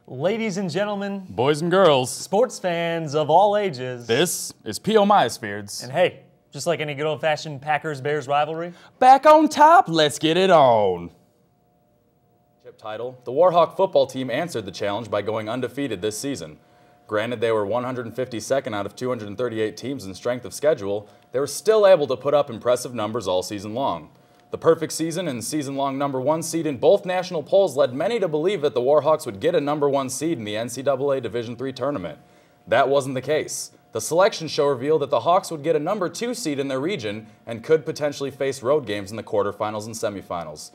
Ladies and gentlemen, boys and girls, sports fans of all ages, this is PEOMIOSFYRDS. And hey, just like any good old-fashioned Packers-Bears rivalry, back on top, let's get it on. Chip title, the Warhawk football team answered the challenge by going undefeated this season. Granted, they were 152nd out of 238 teams in strength of schedule, they were still able to put up impressive numbers all season long. The perfect season and season-long #1 seed in both national polls led many to believe that the Warhawks would get a #1 seed in the NCAA Division III tournament. That wasn't the case. The selection show revealed that the Hawks would get a #2 seed in their region and could potentially face road games in the quarterfinals and semifinals.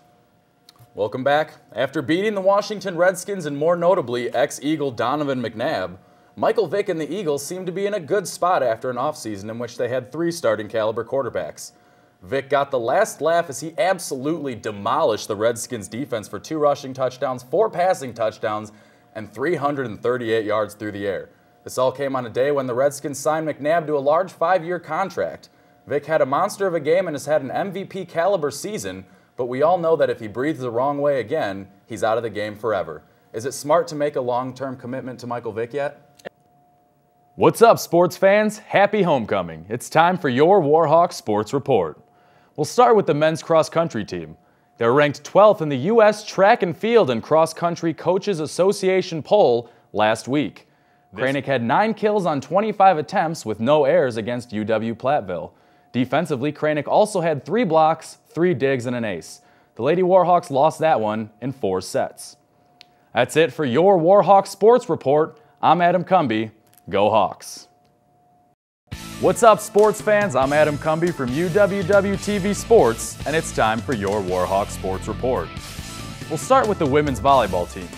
Welcome back. After beating the Washington Redskins and more notably ex-Eagle Donovan McNabb, Michael Vick and the Eagles seemed to be in a good spot after an offseason in which they had 3 starting caliber quarterbacks. Vick got the last laugh as he absolutely demolished the Redskins defense for 2 rushing touchdowns, 4 passing touchdowns, and 338 yards through the air. This all came on a day when the Redskins signed McNabb to a large 5-year contract. Vick had a monster of a game and has had an MVP caliber season, but we all know that if he breathes the wrong way again, he's out of the game forever. Is it smart to make a long-term commitment to Michael Vick yet? What's up, sports fans? Happy homecoming. It's time for your Warhawk Sports Report. We'll start with the men's cross-country team. They're ranked 12th in the U.S. Track and Field and Cross Country Coaches Association poll last week. Cranick had 9 kills on 25 attempts with no errors against UW-Platteville. Defensively, Cranick also had 3 blocks, 3 digs, and an ace. The Lady Warhawks lost that one in 4 sets. That's it for your Warhawk Sports Report. I'm Adam Cumbee. Go Hawks! What's up, sports fans? I'm Adam Cumbee from UWWTV Sports, and it's time for your Warhawk Sports Report. We'll start with the women's volleyball team.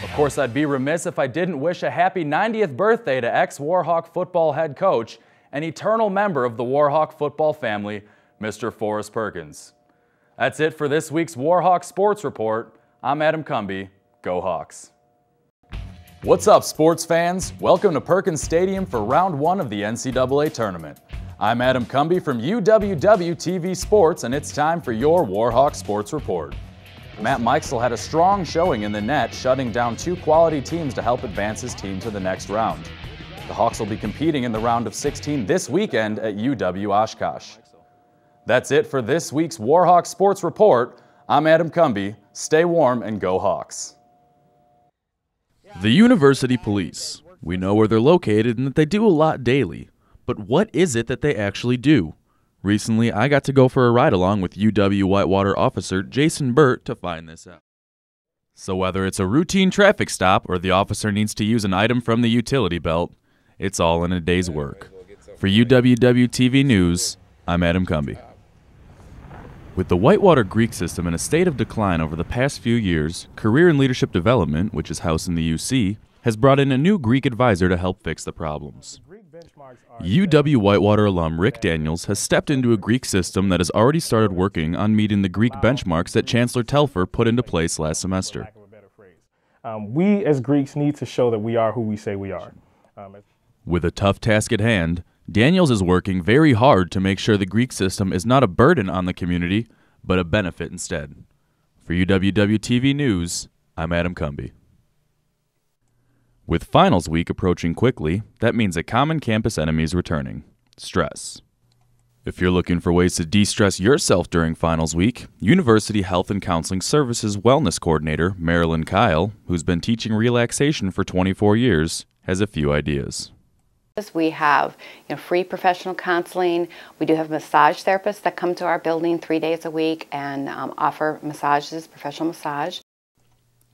Of course, I'd be remiss if I didn't wish a happy 90th birthday to ex-Warhawk football head coach and eternal member of the Warhawk football family, Mr. Forrest Perkins. That's it for this week's Warhawk Sports Report. I'm Adam Cumbee. Go Hawks! What's up, sports fans? Welcome to Perkins Stadium for round 1 of the NCAA tournament. I'm Adam Cumbee from UWWTV Sports, and it's time for your Warhawk Sports Report. Matt Meixel had a strong showing in the net, shutting down 2 quality teams to help advance his team to the next round. The Hawks will be competing in the round of 16 this weekend at UW-Oshkosh. That's it for this week's Warhawk Sports Report. I'm Adam Cumbee. Stay warm and go Hawks! The University Police. We know where they're located and that they do a lot daily. But what is it that they actually do? Recently, I got to go for a ride along with UW Whitewater officer Jason Burt to find this out. So whether it's a routine traffic stop or the officer needs to use an item from the utility belt, it's all in a day's work. For UWWTV News, I'm Adam Cumbee. With the Whitewater Greek system in a state of decline over the past few years, Career and Leadership Development, which is housed in the UC, has brought in a new Greek advisor to help fix the problems. UW Whitewater alum Rick Daniels has stepped into a Greek system that has already started working on meeting the Greek benchmarks that Chancellor Telfer put into place last semester. We as Greeks need to show that we are who we say we are. With a tough task at hand, Daniels is working very hard to make sure the Greek system is not a burden on the community, but a benefit instead. For UWWTV News, I'm Adam Cumbee. With finals week approaching quickly, that means a common campus enemy is returning: stress. If you're looking for ways to de-stress yourself during finals week, University Health and Counseling Services Wellness Coordinator Marilyn Kyle, who's been teaching relaxation for 24 years, has a few ideas. We have free professional counseling. We do have massage therapists that come to our building 3 days a week and offer massages, professional massage.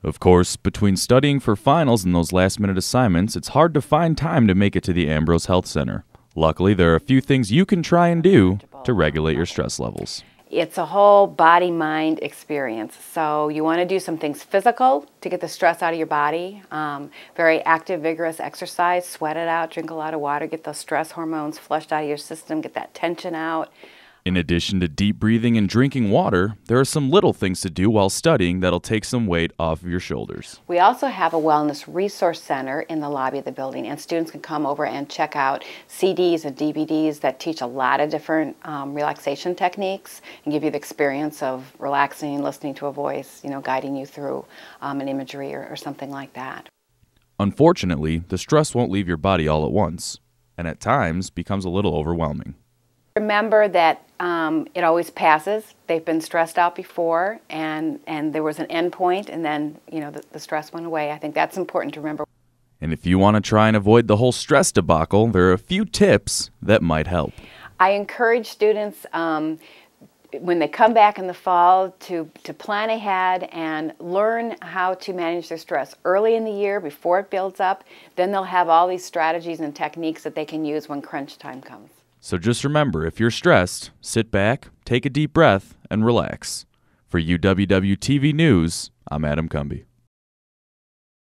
Of course, between studying for finals and those last-minute assignments, it's hard to find time to make it to the Ambrose Health Center. Luckily, there are a few things you can try and do to regulate your stress levels. It's a whole body-mind experience. So you want to do some things physical to get the stress out of your body. Very active, vigorous exercise, sweat it out, drink a lot of water, get those stress hormones flushed out of your system, get that tension out. In addition to deep breathing and drinking water, there are some little things to do while studying that'll take some weight off of your shoulders. We also have a wellness resource center in the lobby of the building, and students can come over and check out CDs and DVDs that teach a lot of different relaxation techniques and give you the experience of relaxing, listening to a voice, guiding you through an imagery or something like that. Unfortunately, the stress won't leave your body all at once, and at times becomes a little overwhelming. Remember that it always passes. They've been stressed out before, and there was an end point, and then the stress went away. I think that's important to remember. And if you want to try and avoid the whole stress debacle, there are a few tips that might help. I encourage students when they come back in the fall to plan ahead and learn how to manage their stress early in the year before it builds up. Then they'll have all these strategies and techniques that they can use when crunch time comes. So just remember, if you're stressed, sit back, take a deep breath, and relax. For UWWTV News, I'm Adam Cumbee.